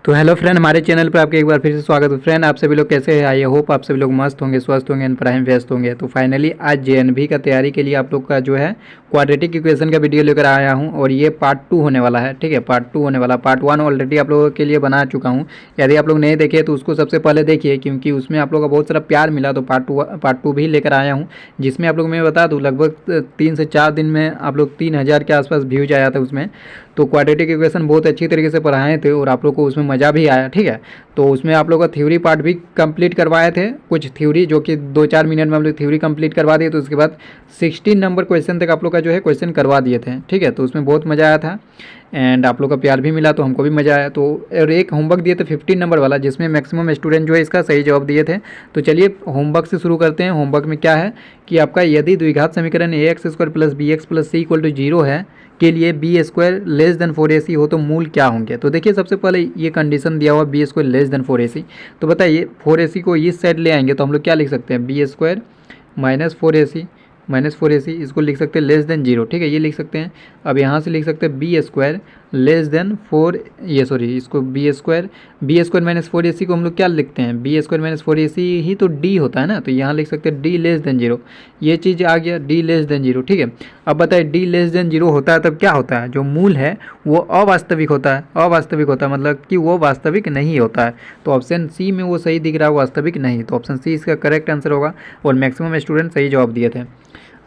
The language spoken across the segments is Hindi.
तो हेलो फ्रेंड, हमारे चैनल पर आपका एक बार फिर से स्वागत है। फ्रेंड, आप सभी लोग कैसे हैं? आई होप आप सभी लोग मस्त होंगे, स्वस्थ होंगे, एंड पढ़ाई में व्यस्त होंगे। तो फाइनली आज जेएनवी का तैयारी के लिए आप लोग का जो है क्वाड्रेटिक इक्वेशन का वीडियो लेकर आया हूं, और ये पार्ट 2 होने वाला है। ठीक है, पार्ट 2 होने वाला। पार्ट 1 ऑलरेडी आप लोगों के लिए बना चुका हूँ। यदि आप लोग नहीं देखे तो उसको सबसे पहले देखिए, क्योंकि उसमें आप लोग का बहुत सारा प्यार मिला। तो पार्ट टू भी लेकर आया हूँ, जिसमें आप लोग मैं बता दूँ लगभग 3 से 4 दिन में आप लोग 3000 के आसपास व्यूज आया था उसमें। तो क्वाड्रेटिक इक्वेशन बहुत अच्छी तरीके से पढ़ाए थे और आप लोग को उसमें मज़ा भी आया। ठीक है, तो उसमें आप लोग का थ्योरी पार्ट भी कंप्लीट करवाए थे, कुछ थ्योरी जो कि 2-4 मिनट में हम लोग थ्योरी कंप्लीट करवा दिए। तो उसके बाद 16 नंबर क्वेश्चन तक आप लोग का जो है क्वेश्चन करवा दिए थे। ठीक है, तो उसमें बहुत मज़ा आया था एंड आप लोग का प्यार भी मिला, तो हमको भी मज़ा आया। तो और एक होमवर्क दिए थे 15 नंबर वाला, जिसमें मैक्सिमम स्टूडेंट जो है इसका सही जवाब दिए थे। तो चलिए होमवर्क से शुरू करते हैं। होमवर्क में क्या है कि आपका यदि द्विघात समीकरण ax² plus bx plus c equal to 0 है के लिए b² लेस देन 4ac हो तो मूल क्या होंगे। तो देखिए, सबसे पहले ये कंडीशन दिया हुआ b² लेस देन 4ac। तो बताइए 4ac को इस साइड ले आएंगे तो हम लोग क्या लिख सकते हैं, b² माइनस 4ac इसको लिख सकते हैं लेस देन 0। ठीक है, ये लिख सकते हैं। अब यहाँ से लिख सकते हैं b² लेस देन 4, ये सॉरी इसको b² माइनस 4ac को हम लोग क्या लिखते हैं, b² माइनस 4ac ही तो d होता है ना। तो यहाँ लिख सकते हैं d लेस देन 0। ये चीज़ आ गया d लेस देन 0। ठीक है, अब बताइए d लेस देन 0 होता है तब क्या होता है, जो मूल है वो अवास्तविक होता है। अवास्तविक होता है मतलब कि वो वास्तविक नहीं होता है। तो ऑप्शन सी में वो सही दिख रहा है, वास्तविक नहीं। तो ऑप्शन सी इसका करेक्ट आंसर होगा और मैक्सिमम स्टूडेंट सही जवाब दिए थे।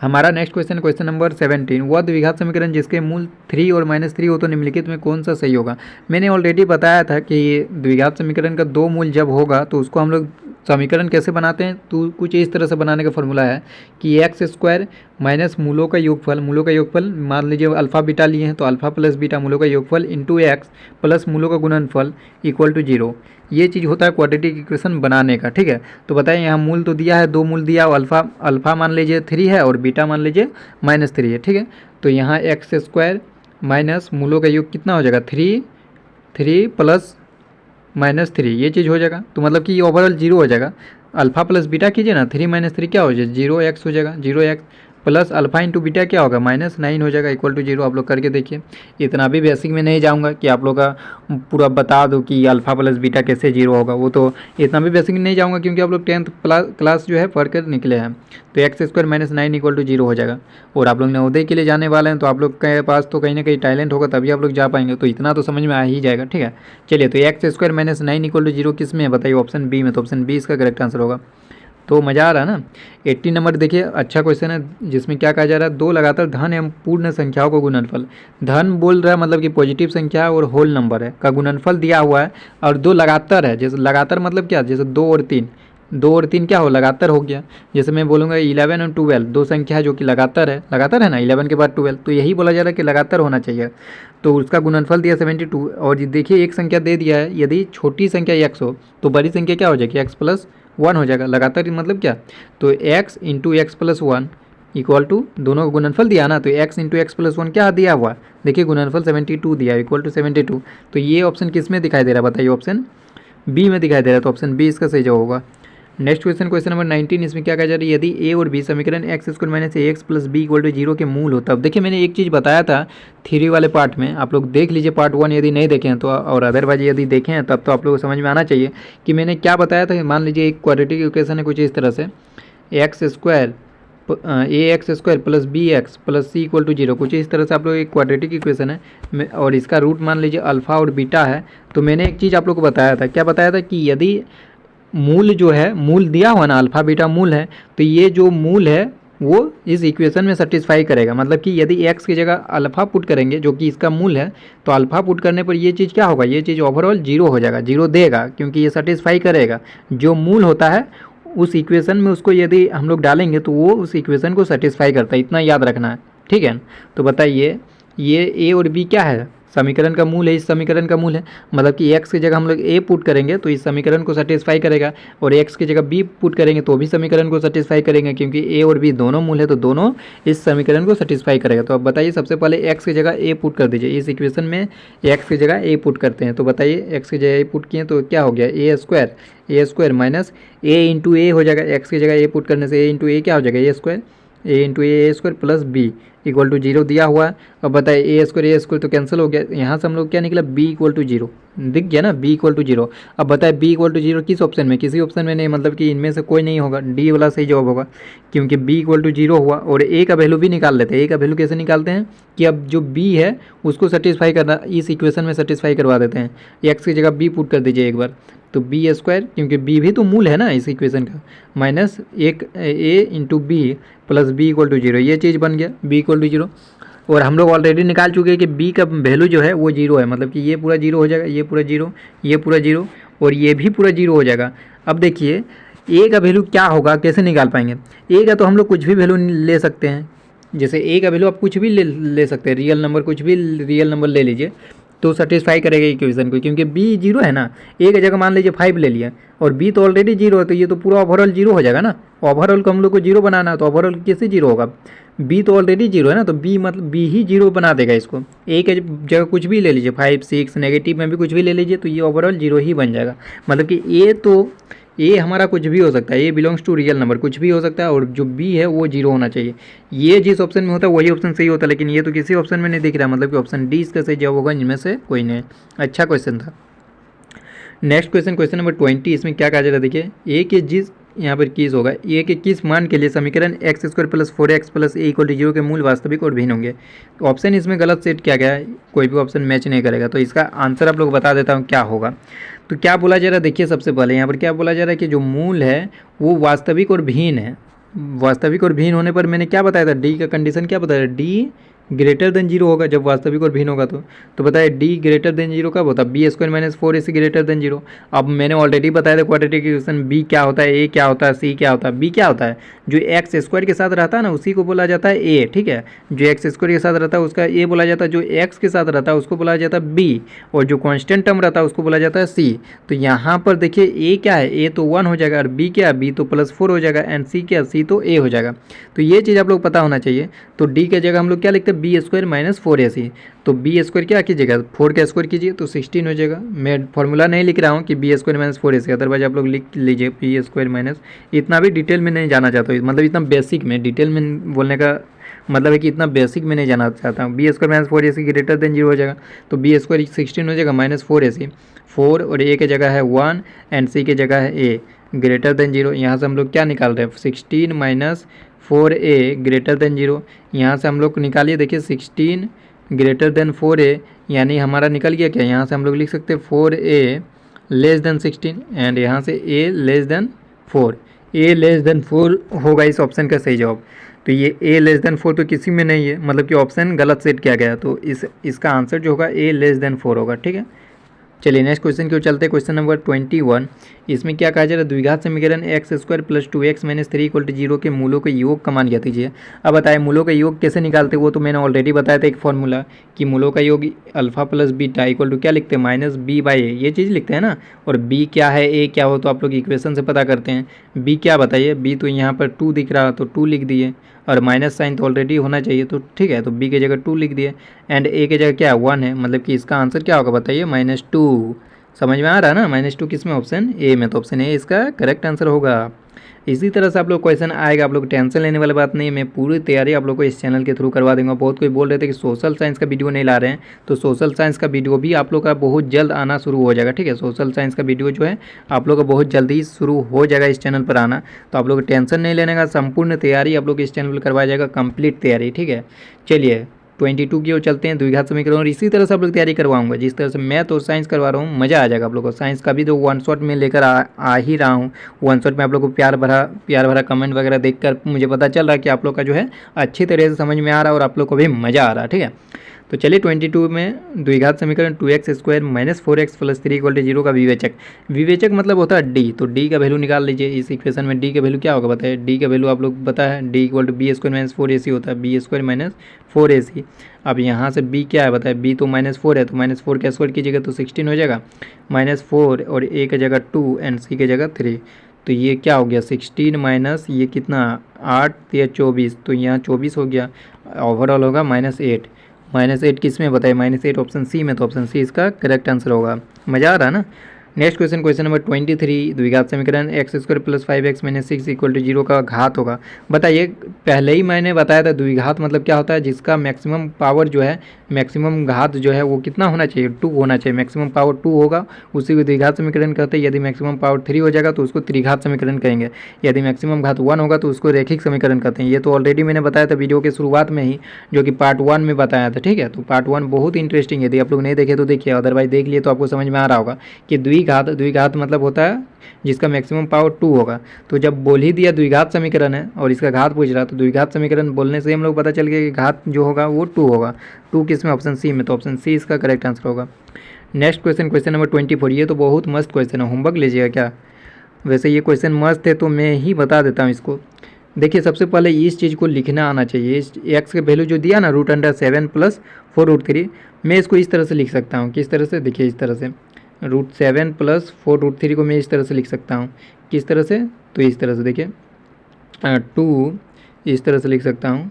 हमारा नेक्स्ट क्वेश्चन, क्वेश्चन नंबर 17, वह द्विघात समीकरण जिसके मूल 3 और -3 हो तो निम्नलिखित में कौन सा सही होगा। मैंने ऑलरेडी बताया था कि द्विघात समीकरण का 2 मूल जब होगा तो उसको हम लोग समीकरण कैसे बनाते हैं, तो कुछ इस तरह से बनाने का फॉर्मूला है कि x² माइनस मूलों का योगफल मान लीजिए अल्फ़ा बीटा लिए हैं तो अल्फ़ा प्लस बीटा मूलों का योगफल इंटू x प्लस मूलों का गुणनफल इक्वल टू 0। ये चीज़ होता है क्वाड्रेटिक इक्वेशन बनाने का। ठीक है, तो बताएं यहाँ मूल तो दिया है, 2 मूल दिया और अल्फ़ा मान लीजिए 3 है और बीटा मान लीजिए -3 है। ठीक है, तो यहाँ x² माइनस मूलों का योग कितना हो जाएगा, 3 प्लस -3, ये चीज़ हो जाएगा। तो मतलब कि ये ओवरऑल 0 हो जाएगा। अल्फ़ा प्लस बीटा कीजिए ना, 3 - 3 क्या हो जाएगा, 0x हो जाएगा। 0x plus alpha into beta क्या होगा, -9 हो जाएगा इक्वल टू 0। आप लोग करके देखिए। इतना भी बेसिक में नहीं जाऊंगा कि आप लोग का पूरा बता दो कि अल्फ़ा प्लस बीटा कैसे 0 होगा, वो तो इतना भी बेसिक में नहीं जाऊंगा क्योंकि आप लोग 10th क्लास जो है पढ़ कर निकले हैं। तो x² - 9 इक्वल टू 0 हो जाएगा। और आप लोग नवोदय के लिए जाने वाले हैं तो आप लोग के पास तो कहीं ना कहीं टैलेंट होगा, तभी आप लोग जा पाएंगे। तो इतना तो समझ में आ ही जाएगा। ठीक है, चलिए तो x² - 9 इक्वल टू 0 किस में है बताइए, ऑप्शन बी में। तो ऑप्शन बी इसका करेक्ट आंसर होगा। तो मज़ा आ रहा है ना। 80 नंबर देखिए, अच्छा क्वेश्चन है जिसमें क्या कहा जा रहा है, 2 लगातार धन एवं पूर्ण संख्याओं को गुणनफल। धन बोल रहा है मतलब कि पॉजिटिव संख्या और होल नंबर है का गुणनफल दिया हुआ है, और 2 लगातार है। जैसे लगातार मतलब क्या, जैसे 2 और 3 क्या हो, लगातार हो गया। जैसे मैं बोलूँगा 11 और 12 2 संख्या है जो कि लगातार है ना, 11 के बाद 12, तो यही बोला जा रहा है कि लगातार होना चाहिए। तो उसका गुणनफल दिया 72। और देखिए एक संख्या दे दिया है, यदि छोटी संख्या x हो तो बड़ी संख्या क्या हो जाएगी, x+1 हो जाएगा। लगातार मतलब क्या, तो x into x+1 equal to, दोनों का गुणनफल दिया ना, तो x इंटू x+1 क्या दिया हुआ, देखिए गुणनफल 72 दिया इक्वल टू 72। तो ये ऑप्शन किस में दिखाई दे रहा है बताइए, ऑप्शन बी में दिखाई दे रहा है। तो ऑप्शन बी इसका सही जवाब होगा। नेक्स्ट क्वेश्चन, क्वेश्चन नंबर 19, इसमें क्या कहा जा रहा है, यदि ए और बी समीकरण x² minus ax plus b equal to 0 के मूल हो तब। देखिए मैंने एक चीज़ बताया था थ्योरी वाले पार्ट में, आप लोग देख लीजिए पार्ट 1 यदि नहीं देखे हैं तो, और अदरवाइज यदि देखें हैं तब तो आप लोगों को समझ में आना चाहिए कि मैंने क्या बताया था। मान लीजिए एक क्वाड्रेटिक इक्वेशन है कुछ इस तरह से, ax² plus bx plus c equal to 0, कुछ इस तरह से आप लोग एक क्वाड्रेटिक इक्वेशन है और इसका रूट मान लीजिए अल्फ़ा और बीटा है। तो मैंने एक चीज़ आप लोग को बताया था, क्या बताया था कि यदि मूल जो है, मूल दिया हुआ ना अल्फ़ा बीटा मूल है, तो ये जो मूल है वो इस इक्वेशन में सेटिस्फाई करेगा। मतलब कि यदि x की जगह अल्फ़ा पुट करेंगे जो कि इसका मूल है, तो अल्फ़ा पुट करने पर ये चीज़ क्या होगा, ये चीज़ ओवरऑल 0 हो जाएगा, 0 देगा क्योंकि ये सेटिस्फाई करेगा। जो मूल होता है उस इक्वेशन में उसको यदि हम लोग डालेंगे तो वो उस इक्वेशन को सेटिस्फाई करता है, इतना याद रखना है। ठीक है, तो बताइए ये ए और बी क्या है, समीकरण का मूल है, इस समीकरण का मूल है। मतलब कि x की जगह हम लोग a पुट करेंगे तो इस समीकरण को सेटिस्फाई करेगा, और x की जगह b पुट करेंगे तो भी समीकरण को सेटिस्फाई करेंगे, क्योंकि a और b दोनों मूल है तो दोनों इस समीकरण को सेटिस्फाई करेगा। तो अब बताइए सबसे पहले x की जगह a पुट कर दीजिए, इस इक्वेशन में x की जगह a पुट करते हैं। तो बताइए x की जगह a पुट किए तो क्या हो गया, a square minus a into A हो जाएगा। x की जगह a पुट करने से a इंटू ए क्या हो जाएगा, a square, a into A square plus b equal to 0 दिया हुआ है। अब बताइए ए स्क्वायर तो कैंसिल हो गया, यहाँ से हम लोग क्या निकला बी इक्वल टू जीरो, दिख गया ना बी इक्वल टू जीरो। अब बताए बी इक्वल टू जीरो किस ऑप्शन में, किसी ऑप्शन में नहीं, मतलब कि इनमें से कोई नहीं होगा, डी वाला सही जवाब होगा, क्योंकि बी इक्वल टू जीरो हुआ। और ए का वैल्यू भी निकाल लेते हैं, ए का वैल्यू कैसे निकालते हैं कि अब जो बी है उसको सेटिस्फाई करना, इस इक्वेशन में सेटिस्फाई करवा देते हैं, एक्स की जगह बी पुट कर दीजिए एक बार, तो बी स्क्वायर, क्योंकि बी भी तो मूल है ना इस इक्वेशन का, माइनस एक A into B plus B equal to zero, ये चीज़ बन गया बी इक्वल टू जीरो। और हम लोग ऑलरेडी निकाल चुके हैं कि बी का वैल्यू जो है वो जीरो है, मतलब कि ये पूरा जीरो हो जाएगा, ये पूरा जीरो, ये पूरा जीरो और ये भी पूरा जीरो हो जाएगा। अब देखिए ए का वैल्यू क्या होगा, कैसे निकाल पाएंगे। ए का तो हम लोग कुछ भी वैल्यू ले सकते हैं, जैसे ए का वैल्यू आप कुछ भी ले सकते हैं, रियल नंबर, कुछ भी रियल नंबर ले लीजिए तो सेटिस्फाई करेगा इक्वेशन को, क्योंकि बी जीरो है ना। ए की जगह मान लीजिए 5 ले लिया और बी तो ऑलरेडी जीरो है, तो ये तो पूरा ओवरऑल जीरो हो जाएगा ना। ओवरऑल को हम लोग को जीरो बनाना है, तो ओवरऑल कैसे जीरो होगा, बी तो ऑलरेडी जीरो है ना, तो बी मतलब बी ही जीरो बना देगा इसको। ए के जगह कुछ भी ले लीजिए, 5 6 नेगेटिव में भी कुछ भी ले लीजिए, तो ये ओवरऑल जीरो ही बन जाएगा। मतलब कि ए तो ए हमारा कुछ भी हो सकता है, ए बिलोंग्स टू रियल नंबर, कुछ भी हो सकता है, और जो बी है वो जीरो होना चाहिए। ये जिस ऑप्शन में होता है वही ऑप्शन सही होता है, लेकिन ये तो किसी ऑप्शन में नहीं दिख रहा, मतलब कि ऑप्शन डी इसका सही जवाब होगा, इनमें से कोई नहीं। अच्छा क्वेश्चन था। नेक्स्ट क्वेश्चन, क्वेश्चन नंबर 20, इसमें क्या कहा जा रहा है देखिए, ए के जिस यहाँ पर किस होगा, ए के किस मान के लिए समीकरण x square plus 4x plus A equal to zero के मूल वास्तविक और भिन्न होंगे। तो ऑप्शन इसमें गलत सेट किया गया है, कोई भी ऑप्शन मैच नहीं करेगा, तो इसका आंसर आप लोग बता देता हूँ क्या होगा। तो क्या बोला जा रहा है देखिए, सबसे पहले यहाँ पर क्या बोला जा रहा है कि जो मूल है वो वास्तविक और भिन्न है। वास्तविक और भिन्न होने पर मैंने क्या बताया था, डी का कंडीशन क्या बताया, डी ग्रेटर देन जीरो होगा जब वास्तविक और भिन्न होगा। तो बताइए डी ग्रेटर देन जीरो कब होता है, B square minus 4ac greater than zero. अब मैंने ऑलरेडी बताया था क्वाड्रेटिक इक्वेशन, बी क्या होता है, ए क्या होता है, सी क्या होता है। बी क्या होता है, जो एक्स स्क्वायर के साथ रहता है ना उसी को बोला जाता है ए, ठीक है। जो एक्स स्क्वायर के साथ रहता है उसका ए बोला जाता है, जो एक्स के साथ रहता है उसको बोला जाता है बी, और जो कॉन्स्टेंट टर्म रहता है उसको बोला जाता है सी। तो यहाँ पर देखिए ए क्या है, ए तो 1 हो जाएगा, और बी क्या है, बी तो +4 हो जाएगा, एंड सी क्या, सी तो ए हो जाएगा। तो ये चीज़ आप लोग पता होना चाहिए। तो डी के जगह हम लोग क्या लिखते हैं, बी स्क्वायर माइनस 4ac, तो बी स्क्वायर क्या कीजिएगा, 4 का स्क्वायर कीजिए तो 16 हो जाएगा। मैं फॉर्मूला नहीं लिख रहा हूँ कि B square minus 4ac, otherwise आप लोग लिख लीजिए बी स्क्वायर माइनस, इतना भी डिटेल में नहीं जाना चाहता हूँ, मतलब इतना बेसिक में, डिटेल में बोलने का मतलब है कि इतना बेसिक में नहीं जाना चाहता हूँ। B square minus 4ac greater than zero हो जाएगा, तो बी स्क्वायर 16 हो जाएगा माइनस 4ac, 4 और ए की जगह है 1 एंड सी की जगह है ए ग्रेटर देन जीरो। यहाँ से हम लोग क्या निकाल रहे हैं, 16 minus 4a greater than zero. यहाँ से हम लोग निकालिए, देखिए 16 ग्रेटर देन 4a, यानी हमारा निकल गया क्या, यहाँ से हम लोग लिख सकते हैं 4a लेस देन 16, एंड यहाँ से a less than 4, a less than 4 होगा इस ऑप्शन का सही जवाब। तो ये a लेस देन 4 तो किसी में नहीं है, मतलब कि ऑप्शन गलत सेट किया गया, तो इसका आंसर जो होगा a लेस देन 4 होगा, ठीक है। चलिए नेक्स्ट क्वेश्चन की ओर चलते हैं, क्वेश्चन नंबर 21। इसमें क्या कहा जा रहा है, द्विघात समीकरण x square plus 2x minus 3 equal to zero के मूलों के योग का मान ज्ञात कीजिए। अब बताएं मूलों का योग कैसे निकालते हैं, वो तो मैंने ऑलरेडी बताया था एक फॉर्मूला, कि मूलों का योग alpha plus beta equal to क्या लिखते हैं, माइनस बी बाई ए, ये चीज़ लिखते हैं ना। और बी क्या है, ए क्या हो, तो आप लोग इक्वेशन से पता करते हैं। बी क्या बताइए, बी तो यहाँ पर 2 दिख रहा तो 2 लिख दिए, और माइनस साइन तो ऑलरेडी होना चाहिए, तो ठीक है, तो बी की जगह 2 लिख दिए, एंड ए की जगह क्या 1 है, मतलब कि इसका आंसर क्या होगा बताइए, -2। समझ में आ रहा है ना, -2 किस में, ऑप्शन ए में, तो ऑप्शन ए इसका करेक्ट आंसर होगा। इसी तरह से आप लोग क्वेश्चन आएगा, आप लोग टेंशन लेने वाली बात नहीं है, मैं पूरी तैयारी आप लोग को इस चैनल के थ्रू करवा दूंगा। बहुत कोई बोल रहे थे कि सोशल साइंस का वीडियो नहीं ला रहे हैं, तो सोशल साइंस का वीडियो भी आप लोग का बहुत जल्द आना शुरू हो जाएगा, ठीक है। सोशल साइंस का वीडियो जो है आप लोग का बहुत जल्दी शुरू हो जाएगा इस चैनल पर आना, तो आप लोग टेंशन नहीं लेने का, संपूर्ण तैयारी आप लोग इस चैनल पर करवाया जाएगा, कंप्लीट तैयारी, ठीक है। चलिए 22 की ओर चलते हैं, द्विघात समीकरण, और इसी तरह से आप लोग तैयारी करवाऊंगा जिस तरह से मैथ और साइंस करवा रहा हूँ, मज़ा आ जाएगा आप लोगों को। साइंस का भी तो 1 शॉट में लेकर आ ही रहा हूँ, 1 शॉट में आप लोग को प्यार भरा कमेंट वगैरह देखकर मुझे पता चल रहा है कि आप लोग का जो है अच्छी तरह से समझ में आ रहा है और आप लोग को भी मज़ा आ रहा है, ठीक है। तो चलिए 22 में द्विघात समीकरण 2x square minus 4x plus 3 equal to zero का विवेचक मतलब होता है डी, तो डी का वैल्यू निकाल लीजिए। इस इक्वेशन में डी का वैल्यू क्या होगा बताइए, डी का वैल्यू आप लोग पता है, D equal to B square minus 4ac होता है, बी स्क्वायर माइनस 4ac। अब यहाँ से बी क्या है बताए, बी तो -4 है, तो -4 का स्क्वायर कीजिएगा तो 16 हो जाएगा, -4 और ए की जगह 2 एंड सी की जगह 3, तो ये क्या हो गया 16 माइनस ये कितना 8 या 24, तो यहाँ 24 हो गया, ओवरऑल होगा -8। -8 किस में बताइए, -8 ऑप्शन सी में, तो ऑप्शन सी इसका करेक्ट आंसर होगा। मज़ा आ रहा है ना। नेक्स्ट क्वेश्चन, क्वेश्चन नंबर 23, द्विघात समीकरण x square plus 5x minus 6 equal to 0 का घात होगा। बताइए, पहले ही मैंने बताया था द्विघात मतलब क्या होता है, जिसका मैक्सिमम पावर जो है, मैक्सिमम घात जो है वो कितना होना चाहिए, 2 होना चाहिए। मैक्सिमम पावर 2 होगा उसी को द्विघात समीकरण कहते हैं। यदि मैक्सिमम पावर 3 हो जाएगा तो उसको त्रिघात समीकरण कहेंगे। यदि मैक्सिमम घात 1 होगा तो उसको रैखिक समीकरण कहते हैं। ये तो ऑलरेडी मैंने बताया था वीडियो के शुरुआत में ही, जो कि पार्ट 1 में बताया था। ठीक है, तो पार्ट 1 बहुत इंटरेस्टिंग है, यदि आप लोग नहीं देखे तो देखिए, अदरवाइज देख लिए तो आपको समझ में आ रहा होगा कि द्विघात मतलब होता है जिसका मैक्सिमम पावर 2 होगा। तो जब बोल ही दिया द्विघात समीकरण है और इसका घात पूछ रहा, तो द्विघात समीकरण बोलने से हम लोग पता चल गया कि घात जो होगा वो 2 होगा। 2 किस में, ऑप्शन सी में, तो ऑप्शन सी इसका करेक्ट आंसर होगा। नेक्स्ट क्वेश्चन, क्वेश्चन नंबर 24, ये तो बहुत मस्त क्वेश्चन है, होमवर्क लीजिएगा क्या। वैसे ये क्वेश्चन मस्त है तो मैं ही बता देता हूँ इसको। देखिए, सबसे पहले इस चीज़ को लिखना आना चाहिए। इस एक्स के वैल्यू जो दिया ना, √7 प्लस 4√3, मैं इसको इस तरह से लिख सकता हूँ। किस तरह से, देखिए इस तरह से, √7 प्लस 4√3 को मैं इस तरह से लिख सकता हूँ। किस तरह से, तो इस तरह से देखिए, 2 इस तरह से लिख सकता हूँ।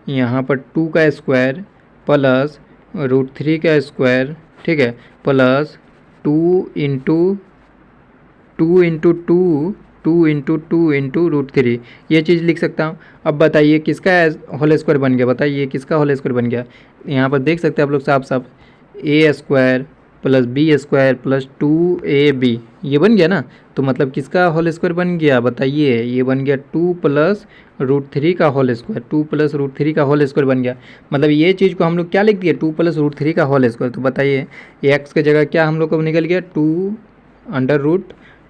यहाँ पर 2 का स्क्वायर प्लस √3 का स्क्वायर, ठीक है, plus 2 into 2 into 2 2 into 2 into √3, ये चीज़ लिख सकता हूँ। अब बताइए किसका होल स्क्वायर बन गया, बताइए किसका होल स्क्वायर बन गया। यहाँ पर देख सकते हैं आप लोग साफ साफ, A square plus B square plus 2ab, ये बन गया ना। तो मतलब किसका होल स्क्वायर बन गया, बताइए, ये बन गया 2 प्लस √3 का होल स्क्वायर, 2 प्लस √3 का होल स्क्वायर बन गया। मतलब ये चीज़ को हम लोग क्या लिख दिए, 2 प्लस √3 का होल स्क्वायर। तो बताइए एक्स की जगह क्या हम लोग को निकल गया,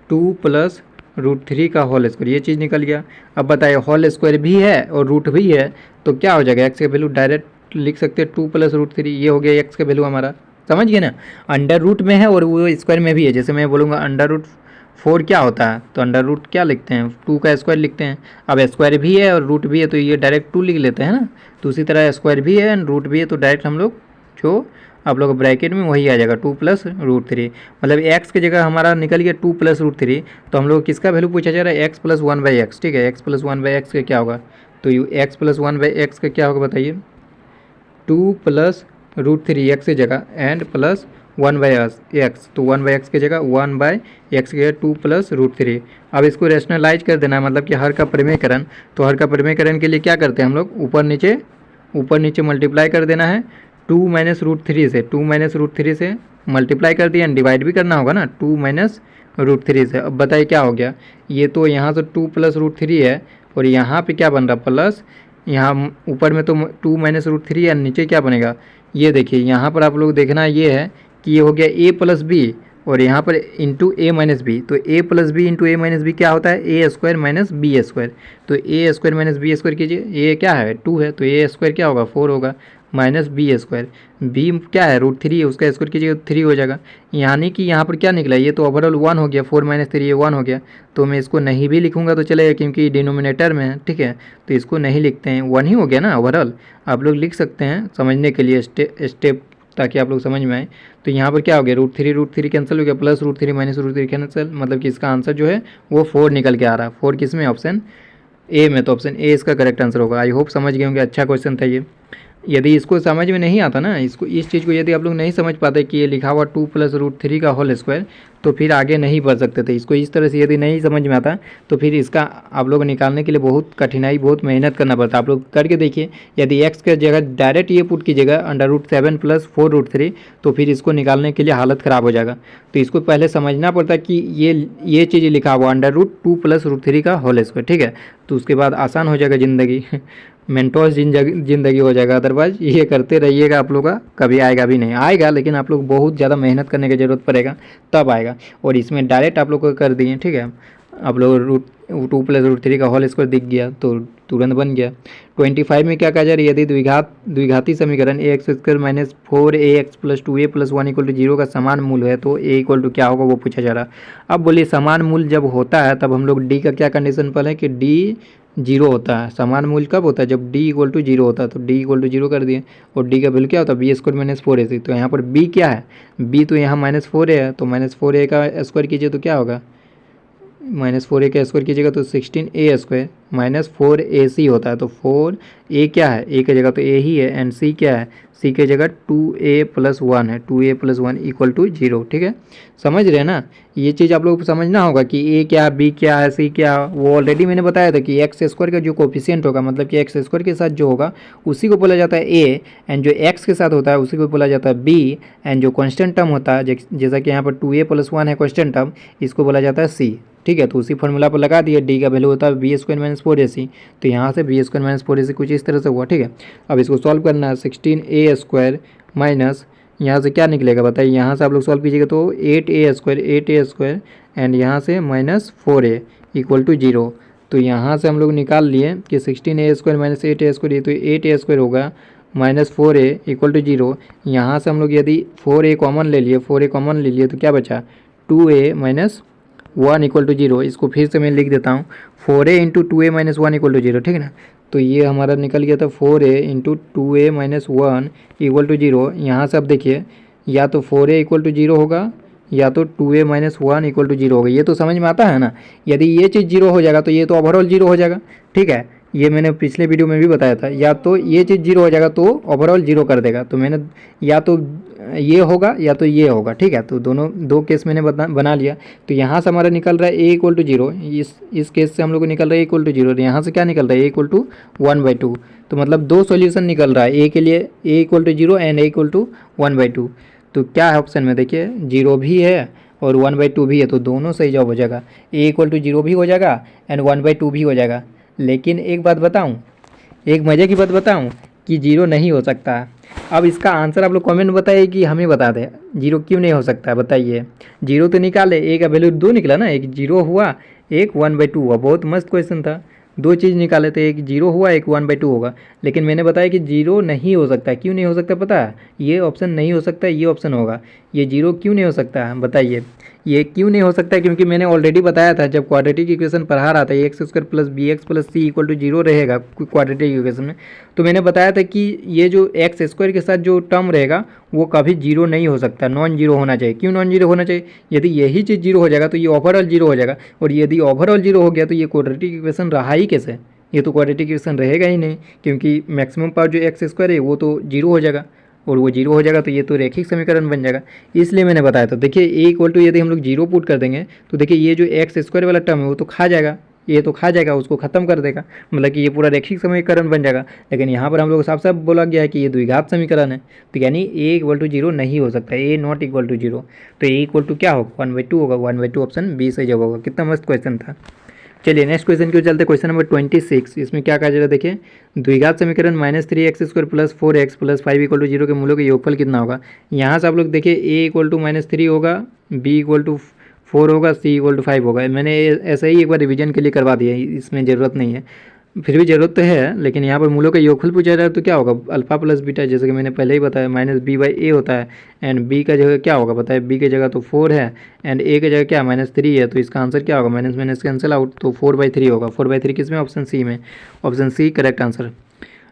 2 प्लस √3 का होल स्क्वायर, ये चीज़ निकल गया। अब बताइए होल स्क्वायर भी है और रूट भी है, तो क्या हो जाएगा, एक्स का वैल्यू डायरेक्ट लिख सकते हैं 2 प्लस √3, ये हो गया एक्स का वैल्यू हमारा। समझ गए ना, अंडर रूट में है और वो स्क्वायर में भी है। जैसे मैं बोलूँगा √4 क्या होता है, तो अंडर रूट क्या लिखते हैं, 2 का स्क्वायर लिखते हैं। अब स्क्वायर भी है और रूट भी है तो ये डायरेक्ट 2 लिख लेते हैं ना। तो उसी तरह स्क्वायर भी है एंड रूट भी है तो डायरेक्ट हम लोग जो आप लोग ब्रैकेट में वही आ जाएगा 2 प्लस √3। मतलब एक्स की जगह हमारा निकल गया 2 प्लस √3। तो हम लोग किसका वैल्यू पूछा जा रहा है, एक्स प्लस 1/x। ठीक है, एक्स प्लस 1/x का क्या होगा, तो एक्स प्लस 1/x का क्या होगा बताइए, 2 प्लस √3 एक्स की जगह एंड प्लस 1/x, तो 1/x की जगह 1/x की जगह 2 प्लस √3। अब इसको रेशनलाइज कर देना है, मतलब कि हर का परिमेयकरण। तो हर का परिमेयकरण के लिए क्या करते हैं हम लोग, ऊपर नीचे मल्टीप्लाई कर देना है 2 माइनस √3 से, 2 माइनस √3 से मल्टीप्लाई कर दिया एंड डिवाइड भी करना होगा ना 2 माइनस √3 से। अब बताइए क्या हो गया, ये तो यहाँ से 2 प्लस √3 है और यहाँ पे क्या बन रहा प्लस, यहाँ ऊपर में तो 2 माइनस √3 है, नीचे क्या बनेगा, ये देखिए यहाँ पर आप लोग देखना ये है कि ये हो गया a प्लस बी और यहाँ पर इंटू a माइनस बी। तो a plus B into a minus B क्या होता है, a square minus B square. तो a square minus B square कीजिए, a क्या है 2 है तो a स्क्वायर क्या होगा 4 होगा, माइनस बी स्क्वायर, बी क्या है √3 है, उसका स्क्वायर कीजिएगा 3 हो जाएगा। यानी कि यहाँ पर क्या निकला, ये तो ओवरऑल 1 हो गया, 4 माइनस 3 ये 1 हो गया। तो मैं इसको नहीं भी लिखूंगा तो चलेगा क्योंकि डिनोमिनेटर में है, ठीक है, तो इसको नहीं लिखते हैं, 1 ही हो गया ना ओवरऑल। आप लोग लिख सकते हैं समझने के लिए स्टेप, ताकि आप लोग समझ में आए। तो यहाँ पर क्या हो गया, √3 कैंसिल हो गया, प्लस √3 माइनस √3 कैंसिल, मतलब कि इसका आंसर जो है वो 4 निकल के आ रहा है। 4 किस में, ऑप्शन ए में, तो ऑप्शन ए इसका करेक्ट आंसर होगा। आई होप समझ गए होंगे, अच्छा क्वेश्चन था ये। यदि इसको समझ में नहीं आता ना, इस चीज़ को यदि आप लोग नहीं समझ पाते कि ये लिखा हुआ 2 प्लस √3 का होल स्क्वायर, तो फिर आगे नहीं बढ़ सकते थे। इसको इस तरह से यदि नहीं समझ में आता तो फिर इसका आप लोग निकालने के लिए बहुत कठिनाई, बहुत मेहनत करना पड़ता। आप लोग करके देखिए, यदि एक्स के जगह डायरेक्ट ये पुट कीजिएगा √7 प्लस 4√3, तो फिर इसको निकालने के लिए हालत ख़राब हो जाएगा। तो इसको पहले समझना पड़ता है कि ये चीज़ लिखा हुआ √2 प्लस √3 का होल स्क्वायर, ठीक है, तो उसके बाद आसान हो जाएगा ज़िंदगी मेंटोस जिंदगी हो जाएगा। अदरवाइज ये करते रहिएगा, आप लोग का कभी आएगा भी नहीं, आएगा लेकिन आप लोग बहुत ज़्यादा मेहनत करने की ज़रूरत पड़ेगा तब आएगा। और इसमें डायरेक्ट आप लोग को कर दिए, ठीक है, आप लोग 2 प्लस √3 का होल स्क्वायर दिख गया तो तुरंत बन गया। 25 में क्या कहा जा रहा है, यदि द्विघाती समीकरण a² minus 4ax plus 2a plus 1 equal to 0 का समान मूल है तो a इक्वल टू क्या होगा वो पूछा जा रहा है। अब बोलिए समान मूल जब होता है तब हम लोग d का क्या कंडीशन पर है कि d 0 होता है। समान मूल कब होता है, जब d इक्वल टू 0 होता है, तो d इक्वल टू 0 कर दिए और d का वैल्यू क्या होता है b² माइनस 4ac। तो यहाँ पर b क्या है, b तो यहाँ -4a है, तो -4a का स्क्वायर कीजिए तो क्या होगा, -4a का स्क्वायर कीजिएगा तो 16a² माइनस 4ac होता है। तो 4a क्या है, a की जगह तो a ही है एंड c क्या है सी के जगह 2a+1 है, 2a+1 इक्वल टू 0। ठीक है, समझ रहे हैं ना। ये चीज़ आप लोग को समझना होगा कि ए क्या, बी क्या है, सी क्या। वो ऑलरेडी मैंने बताया था कि एक्स स्क्वायर का जो कोफिशिएंट होगा, मतलब कि एक्स स्क्वायर के साथ जो होगा उसी को बोला जाता है ए, एंड जो एक्स के साथ होता है उसी को बोला जाता है बी, एंड जो कांस्टेंट टर्म होता है जैसा कि यहाँ पर 2a+1 है कांस्टेंट टर्म, इसको बोला जाता है सी। ठीक है, तो उसी फॉर्मूला पर लगा दिए, डी का वैल्यू होता है b² - 4ac, तो यहाँ से b² - 4ac कुछ इस तरह से हुआ। ठीक है, अब इसको सॉल्व करना है। 16a² माइनस यहाँ से क्या निकलेगा बताइए, यहाँ से आप लोग सॉल्व कीजिएगा तो 8a² एंड यहाँ से -4a इक्वल टू 0। तो यहाँ से हम लोग निकाल लिए कि 16a² - 8a², ये तो 8a² होगा -4a इक्वल टू 0। यहाँ से हम लोग यदि 4a कॉमन ले लिए, 4a कॉमन ले लिए तो क्या बचा 2a - 1 इक्वल टू 0। इसको फिर से मैं लिख देता हूँ, 4a × 2a - 1 इक्वल टू 0। ठीक है ना, तो ये हमारा निकल गया था 4a × 2a - 1 इक्वल टू 0। यहाँ से अब देखिए, या तो 4a इक्वल टू 0 होगा या तो 2a - 1 इक्वल टू 0 होगा। ये तो समझ में आता है ना। यदि ये चीज़ 0 हो जाएगा तो ये तो ओवरऑल 0 हो जाएगा। ठीक है, ये मैंने पिछले वीडियो में भी बताया था, या तो ये चीज़ 0 हो जाएगा तो ओवरऑल 0 कर देगा। तो मैंने या तो ये होगा या तो ये होगा। ठीक है, तो दोनों दो केस मैंने बना लिया। तो यहाँ से हमारा निकल रहा है a इक्वल टू 0, इस केस से हम लोग को निकल रहा है a इक्वल टू 0, यहाँ से क्या निकल रहा है a इक्वल टू 1/2। तो मतलब दो सॉल्यूशन निकल रहा है a के लिए, a equal to 0 and a equal to 1/2। तो क्या है ऑप्शन में, देखिए 0 भी है और 1/2 भी है, तो दोनों सही जवाब हो जाएगा। a इक्वल टू 0 भी हो जाएगा एंड 1/2 भी हो जाएगा। लेकिन एक बात बताऊं, एक मज़े की बात बताऊं कि 0 नहीं हो सकता। अब इसका आंसर आप लोग कमेंट में बताइए कि हमें बता दें 0 क्यों नहीं हो सकता, बताइए। 0 तो निकाले, a का वैल्यू 2 निकला ना, एक 0 हुआ एक 1/2 हुआ। बहुत मस्त क्वेश्चन था, दो चीज़ निकाले थे, एक 0 हुआ एक 1/2 होगा। लेकिन मैंने बताया कि 0 नहीं हो सकता। क्यों नहीं हो सकता पता है, ये ऑप्शन नहीं हो सकता, ये ऑप्शन होगा। ये 0 क्यों नहीं हो सकता है बताइए, ये क्यों नहीं हो सकता है, क्योंकि मैंने ऑलरेडी बताया था जब क्वाड्रेटिक इक्वेशन पढ़ा रहा था, x² + bx + c equal to 0 रहेगा क्वाड्रेटिक इक्वेशन में। तो मैंने बताया था कि ये जो x² के साथ जो टर्म रहेगा वो कभी 0 नहीं हो सकता, नॉन जीरो होना चाहिए। क्यों नॉन जीरो होना चाहिए, यदि यही चीज़ 0 हो जाएगा तो ये ओवरऑल 0 हो जाएगा, और यदि ओवरऑल 0 हो गया तो ये क्वाड्रेटिक इक्वेशन रहा ही कैसे, ये तो क्वाड्रेटिक इक्वेशन रहेगा ही नहीं, क्योंकि मैक्सिमम पावर जो x² है वो तो 0 हो जाएगा, और वो 0 हो जाएगा तो ये तो रैखिक समीकरण बन जाएगा। इसलिए मैंने बताया था। देखिए a इक्वल टू यदि हम लोग 0 पुट कर देंगे तो देखिए ये जो x² वाला टर्म है वो तो खा जाएगा, ये तो खा जाएगा, उसको खत्म कर देगा, मतलब कि ये पूरा रैखिक समीकरण बन जाएगा। लेकिन यहाँ पर हम लोग साफ साफ बोला गया है कि ये द्विघात समीकरण है, तो यानी a इक्वल टू 0 नहीं हो सकता, a नॉट इक्वल टू 0। तो a इक्वल टू क्या होगा 1/2 होगा, 1/2 ऑप्शन बी सही जवाब होगा। कितना मस्त क्वेश्चन था। चलिए नेक्स्ट क्वेश्चन की ओर चलते, क्वेश्चन नंबर 26। इसमें क्या कहा जा रहा है देखिए, द्विघात समीकरण -3x² + 4x + 5 = 0 के मूलों का योगफल कितना होगा। यहाँ से आप लोग देखिए a इक्वल टू -3 होगा, b इक्वल टू 4 होगा, c इक्वल टू 5 होगा। मैंने ऐसा ही एक बार रिवीजन के लिए करवा दिया है, इसमें ज़रूरत नहीं है, फिर भी ज़रूरत तो है। लेकिन यहाँ पर मूलों का योगफल पूछा जा रहा है तो क्या होगा, अल्फा प्लस बीटा, जैसे कि मैंने पहले ही बताया -b/a होता है, एंड b का जगह क्या होगा बताए, b की जगह तो 4 है एंड a की जगह क्या -3 है, तो इसका आंसर क्या होगा, माइनस माइनस कैंसिल आउट, तो 4/3 होगा। 4/3 किस में, ऑप्शन सी में, option C correct answer.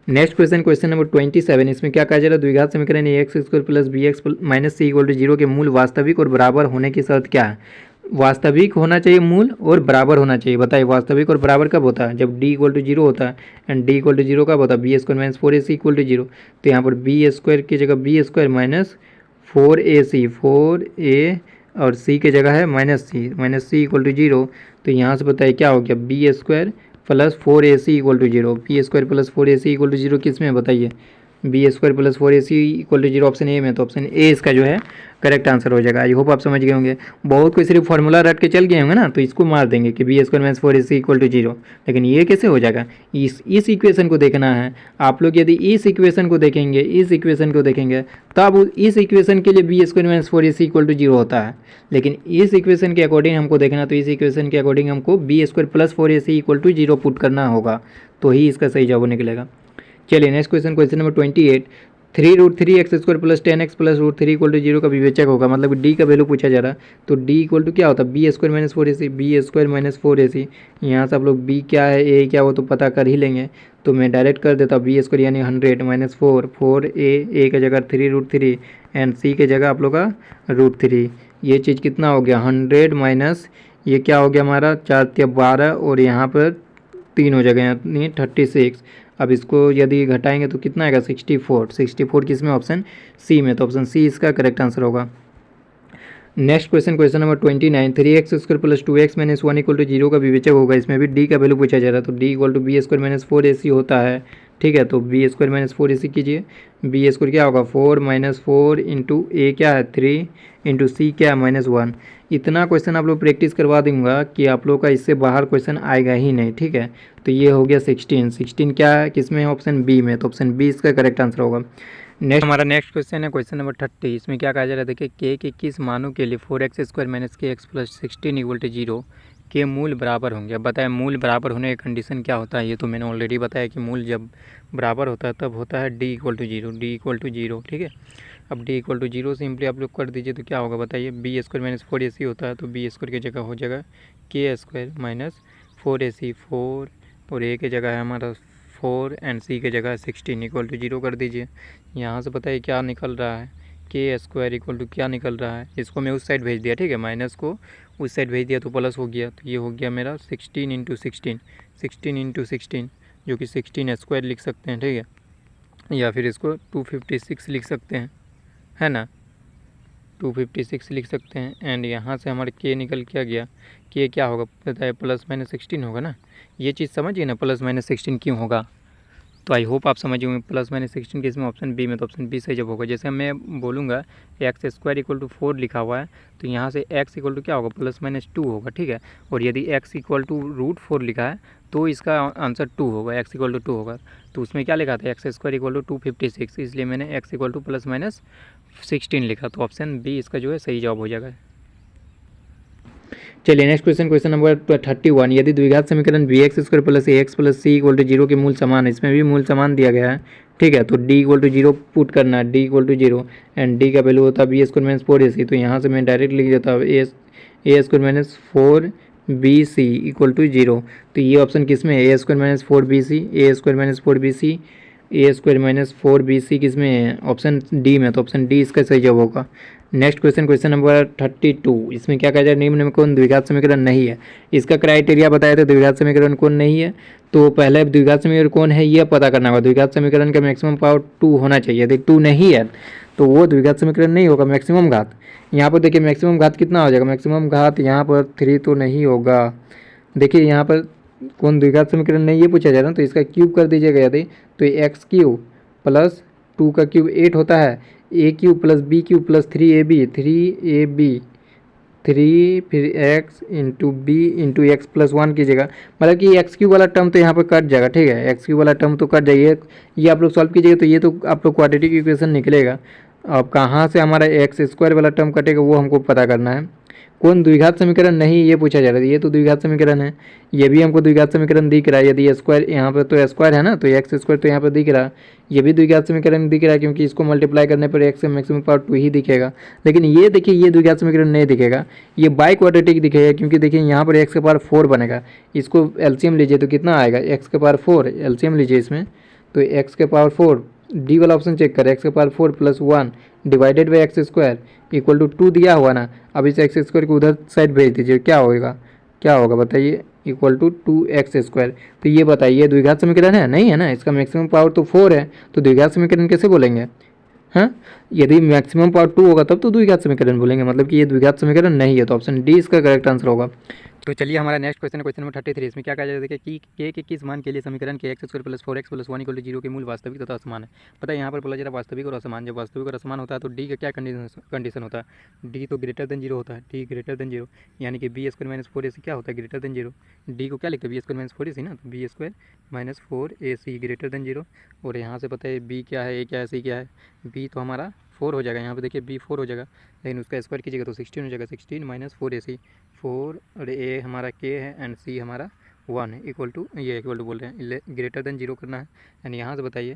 Next question, question number 27। इसमें क्या कहा जा रहा है, द्विघात समीकरण x² + bx - c = 0 के मूल वास्तविक और बराबर होने की शर्त क्या है। वास्तविक होना चाहिए मूल और बराबर होना चाहिए। बताइए वास्तविक और बराबर कब होता है, जब d इक्वल टू 0 होता है, एंड d इक्वल टू 0 कब होता है, b² - 4ac इक्वल टू 0। तो यहाँ पर b² की जगह b² - 4ac, 4a और c की जगह है -c इक्वल टू 0। तो यहाँ से बताइए क्या हो गया, b² + 4ac equal to 0। b² + 4ac equal to 0 किस में बताइए, b² + 4ac equal to 0 option A में, तो ऑप्शन ए इसका जो है करेक्ट आंसर हो जाएगा। आई होप आप समझ गए होंगे। बहुत कोई सिर्फ फार्मूला रट के चल गए होंगे ना, तो इसको मार देंगे कि b² - 4ac इक्वल टू 0, लेकिन ये कैसे हो जाएगा, इस इक्वेशन को देखना है आप लोग। यदि इस इक्वेशन को देखेंगे, इस इक्वेशन को देखेंगे, तब इस इक्वेशन के लिए b² - 4ac इक्वल टू 0 होता है। लेकिन इस इक्वेशन के अकॉर्डिंग हमको देखना, तो इस इक्वेशन के अकॉर्डिंग हमको b² + 4ac equal to 0 put करना होगा, तो ही इसका सही जवाब निकलेगा। चलिए next question, question number 28। 3√3x² + 10x + √3 = 0 का विवेचक होगा, मतलब d का वैल्यू पूछा जा रहा है। तो d इक्वल टू क्या होता है, b² - 4ac, b² - 4ac। यहाँ से आप लोग b क्या है, a क्या, वो तो पता कर ही लेंगे, तो मैं डायरेक्ट कर देता हूँ। b² यानी 100 - 4, 4a की जगह 3√3 एंड c की जगह आप लोग का √3। ये चीज़ कितना हो गया 100 माइनस ये क्या हो गया हमारा 4 × 12, और यहाँ पर 3 हो जाएगा यानी 36। अब इसको यदि घटाएंगे तो कितना आएगा 64। 64 किस में, ऑप्शन सी में, तो ऑप्शन सी इसका करेक्ट आंसर होगा। Next question, question number 29, 3x² plus 2x minus 1 equal to 0 का विवेचक होगा। इसमें भी डी का वैल्यू पूछा जा रहा है, तो डी इक्वल टू बी² माइनस 4ac होता है। ठीक है, तो बी² माइनस 4ac कीजिए। बी² क्या होगा 4 माइनस 4 इंटू ए क्या है 3 इंटू सी क्या है -1। इतना क्वेश्चन आप लोग प्रैक्टिस करवा दूंगा कि आप लोग का इससे बाहर क्वेश्चन आएगा ही नहीं। ठीक है, तो ये हो गया 16 क्या है किस में है, ऑप्शन बी में, तो ऑप्शन बी इसका करेक्ट आंसर होगा। हमारा नेक्स्ट क्वेश्चन है क्वेश्चन नंबर 30। इसमें क्या कहा जा रहा है, देखिए के के किस मानों के लिए 4x² माइनस के एक्स प्लस 16 इक्वल टू 0 के मूल बराबर होंगे। अब बताएं मूल बराबर होने का कंडीशन क्या होता है। ये तो मैंने ऑलरेडी बताया कि मूल जब बराबर होता है तब होता है D equal to 0, D equal to 0। ठीक है, अब डी इक्वल टू 0 सिंपली आप लोग कर दीजिए तो क्या होगा बताइए, बी² माइनस 4ac होता है, तो बी² की जगह हो जाएगा के² माइनस 4ac 4, और ए की जगह है हमारा 4 एंड सी की जगह 16 इक्वल टू 0 कर दीजिए। यहाँ से बताइए क्या निकल रहा है, के² इक्वल टू क्या निकल रहा है, इसको मैं उस साइड भेज दिया। ठीक है, माइनस को उस साइड भेज दिया तो प्लस हो गया, तो ये हो गया मेरा 16 इंटू 16 जो कि 16² लिख सकते हैं। ठीक है, या फिर इसको 256 लिख सकते हैं, है ना, 256 लिख सकते हैं। एंड यहाँ से हमारे के निकल क्या गया, के क्या होगा पता है, प्लस माइनस 16 होगा ना। ये चीज़ समझिए ना, प्लस माइनस 16 क्यों होगा, तो आई होप आप समझ होंगे। प्लस माइनस 16 किस में, ऑप्शन बी में, तो ऑप्शन बी सही जब होगा। जैसे मैं बोलूँगा x² इक्वल टू 4 लिखा हुआ है, तो यहाँ से x इक्वल टू क्या होगा, प्लस माइनस 2 होगा। ठीक है, और यदि x इक्वल टू √4 लिखा है तो इसका आंसर 2 होगा, x इक्वल टू 2 होगा। तो उसमें क्या लिखा था, x² इक्वल टू 256, इसलिए मैंने x equal two plus minus 16 लिखा, तो ऑप्शन बी इसका जो है सही जवाब हो जाएगा। चलिए नेक्स्ट क्वेश्चन, क्वेश्चन नंबर 31, यदि द्विघात समीकरण bx² plus ax plus c equal to 0 के मूल समान है, इसमें भी मूल समान दिया गया है। ठीक है, तो d इक्वल टू 0 पुट करना है, d equal to 0 and d का वैल्यू होता है b² माइनस 4ac, तो यहाँ से मैं डायरेक्ट लिख देता हूँ a² minus 4bc equal to 0। तो ये ऑप्शन किस में है, a² minus 4bc, a² minus 4bc, a² minus 4bc किस में है, ऑप्शन डी में, तो ऑप्शन डी इसका सही जवाब होगा। नेक्स्ट क्वेश्चन, क्वेश्चन नंबर 32, इसमें क्या कहा जाए, निम्न में कौन द्विघात समीकरण नहीं है। इसका क्राइटेरिया बताया था, द्विघात समीकरण कौन नहीं है, तो पहले द्विघात समीकरण कौन है यह पता करना होगा। द्विघात समीकरण का मैक्सिमम पावर 2 होना चाहिए, यदि 2 नहीं है तो वो द्विघात समीकरण नहीं होगा। मैक्सिमम घात यहाँ पर देखिए, मैक्सिमम घात कितना हो जाएगा, मैक्सिमम घात यहाँ पर 3 तो नहीं होगा। देखिए यहाँ पर कौन द्विघात समीकरण नहीं ये पूछा जा रहा है, तो इसका क्यूब कर दीजिएगा यदि, तो x³ प्लस 2 का क्यूब 8 होता है, a³ plus b³ plus 3ab 3 फिर x into B into X plus 1 कीजिएगा, मतलब कि x³ वाला टर्म तो यहाँ पर कट जाएगा। ठीक है, x³ वाला टर्म तो कट जाइए, ये आप लोग सॉल्व कीजिएगा तो ये तो आप लोग क्वाड्रेटिक इक्वेशन निकलेगा। अब कहाँ से हमारा x² वाला टर्म कटेगा वो हमको पता करना है। कौन द्विघात समीकरण नहीं ये पूछा जा रहा है, ये तो द्विघात समीकरण है, ये भी हमको द्विघात समीकरण दिख रहा है। यदि स्क्वायर यहाँ पर तो स्क्वायर है ना, तो x² तो यहाँ पर दिख रहा है, ये भी द्विघात समीकरण दिख रहा है, क्योंकि इसको मल्टीप्लाई करने पर x का मैक्सिमम पावर 2 ही दिखेगा। लेकिन ये देखिए ये द्विघात समीकरण नहीं दिखेगा, ये बाई क्वाड्रेटिक दिखेगा, क्योंकि देखिए यहाँ पर x का पावर 4 बनेगा। इसको एलसीएम लीजिए तो कितना आएगा, x का पावर 4 एलसीएम लीजिए इसमें, तो x का पावर 4, डी वाला ऑप्शन चेक करें, x का power 4 plus 1 divided by x² equal to 2 दिया हुआ ना। अब इस x² को उधर साइड भेज दीजिए, क्या होगा बताइए, इक्वल टू 2x²। तो ये बताइए द्विघात समीकरण है नहीं है ना, इसका मैक्सिमम पावर तो 4 है, तो द्विघात समीकरण कैसे बोलेंगे। हाँ, यदि मैक्सिमम पावर 2 होगा तब तो द्विघात समीकरण बोलेंगे, मतलब कि ये द्विघात समीकरण नहीं है, तो ऑप्शन डी इसका करेक्ट आंसर होगा। तो चलिए हमारा नेक्स्ट क्वेश्चन है क्वेश्चन नंबर 33। इसमें क्या कहा जाता है कि के के किस मान के लिए समीकरण के x² plus 4x plus 1 equal to 0 के मूल वास्तविक तथा असमान है। पता है यहाँ पर बोला जा रहा है वास्तविक और असमान। जब वास्तविक और असमान होता है तो डी का क्या कंडीशन होता है, डी तो ग्रेटर देन 0 होता है, डी ग्रेटर देन 0, यानी कि बी² माइनस 4ac क्या होता है, ग्रेटर देन 0। डी को क्या लिखते हैं, बी² माइनस 4ac ना, तो बी² माइनस 4ac ग्रेटर देन 0। और यहाँ से पता है बी क्या है, ए क्या है, सी क्या है, बी तो हमारा 4 हो जाएगा, यहाँ पे देखिए बी 4 हो जाएगा, लेकिन उसका स्क्वायर कीजिएगा तो 16 हो जाएगा, 16 माइनस 4ac 4, और ए हमारा के है एंड सी हमारा 1 है, इक्वल टू बोल रहे हैं ग्रेटर देन 0 करना है। एंड यहाँ से बताइए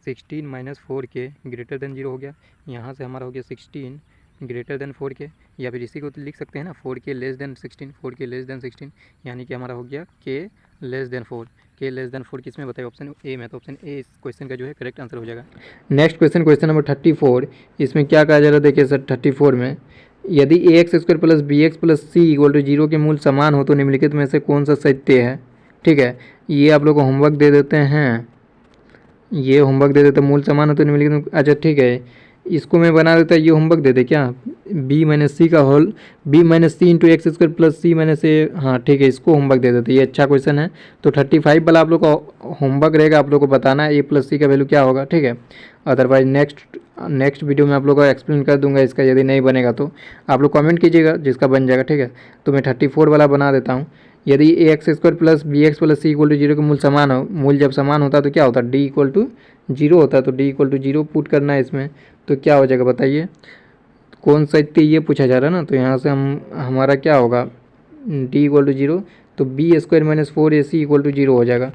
16 माइनस 4k ग्रेटर देन 0 हो गया, यहाँ से हमारा हो गया 16 ग्रेटर देन 4k, या फिर इसी को तो लिख सकते हैं ना 4k less than 16, 4k less than 16, यानी कि हमारा हो गया k less than 4, k less than 4 किस में बताइए, ऑप्शन ए में, तो ऑप्शन ए इस क्वेश्चन का जो है करेक्ट आंसर हो जाएगा। नेक्स्ट क्वेश्चन, क्वेश्चन नंबर 34, इसमें क्या कहा जा रहा है देखिए सर 34 में, यदि ax² plus bx plus c equal to 0 के मूल समान हो तो निम्नलिखित में से कौन सा सत्य है। ठीक है। ये आप लोग को होमवर्क दे देते हैं, ये होमवर्क दे देते मूल समान होते नहीं, लेकिन अच्छा ठीक है इसको मैं बना देता, ये होमवर्क दे दे क्या, बी माइनस सी का होल, बी माइनस सी इंटू एक्स स्क्वायर प्लस सी माइनस ए, हाँ ठीक है इसको होमवर्क दे देते, ये अच्छा क्वेश्चन है। तो 35 वाला आप लोग का होमवर्क रहेगा, आप लोग को बताना है ए प्लस सी का वैल्यू क्या होगा, ठीक है। अदरवाइज नेक्स्ट वीडियो में आप लोग को एक्सप्लेन कर दूंगा इसका, यदि नहीं बनेगा तो आप लोग कमेंट कीजिएगा जिसका बन जाएगा, ठीक है। तो मैं 34 वाला बना देता हूँ। यदि A X square plus B X plus C equal to zero के मूल समान हो, मूल जब समान होता है तो क्या होता है, डी इक्वल टू जीरो होता है, तो D equal to zero put करना है इसमें, तो क्या हो जाएगा बताइए, कौन सा इतने ये पूछा जा रहा है ना, तो यहाँ से हमारा क्या होगा, डी इक्वल टू जीरो, तो B square minus 4ac equal to zero हो जाएगा,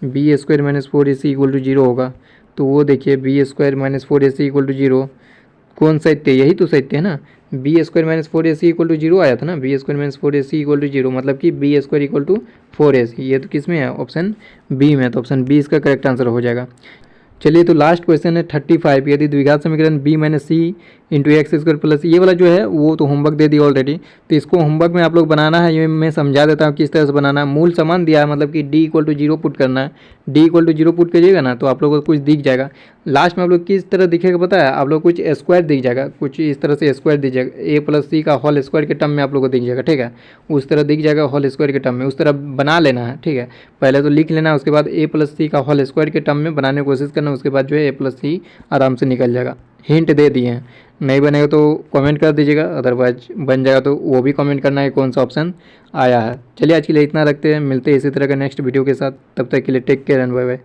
B square minus 4ac equal to zero होगा। तो वो देखिए B square minus 4ac equal to zero, कौन सा इतने, यही तो सत्य है ना, B square minus 4ac equal to zero आया था ना, B square minus 4ac equal to zero, मतलब कि B square equal to 4ac, ये तो किस में है, ऑप्शन बी में, तो ऑप्शन बी इसका करेक्ट आंसर हो जाएगा। चलिए तो लास्ट क्वेश्चन है 35, यदि द्विघात समीकरण बी माइनस सी इंटू एक्स स्क्वायर प्लस, ये वाला जो है वो तो होमवर्क दे दिया ऑलरेडी, तो इसको होमवर्क में आप लोग बनाना है, ये मैं समझा देता हूँ किस तरह से बनाना है। मूल समान दिया है, मतलब कि D equal to zero put करना है, D equal to zero put करिएगा ना तो आप लोगों को कुछ दिख जाएगा, लास्ट में आप लोग किस तरह दिखेगा पता है, आप लोग कुछ स्क्वायर दिख जाएगा, कुछ इस तरह से स्क्वायर दिख जाएगा, ए प्लस सी का होल स्क्वायर के टर्म में आप लोग को दिख जाएगा, ठीक है, उस तरह दिख जाएगा होल स्क्वायर के टर्म में, उस तरह बना लेना है, ठीक है। पहले तो लिख लेना, उसके बाद ए प्लस सी का होल स्क्वायर के टर्म में बनाने की कोशिश करना, उसके बाद जो है ए प्लस सी आराम से निकल जाएगा। हिंट दे दिए हैं, नहीं बनेगा तो कमेंट कर दीजिएगा, अदरवाइज बन जाएगा तो वो भी कमेंट करना है कौन सा ऑप्शन आया है। चलिए आज के लिए इतना रखते हैं, मिलते हैं इसी तरह का नेक्स्ट वीडियो के साथ, तब तक के लिए take care and bye bye.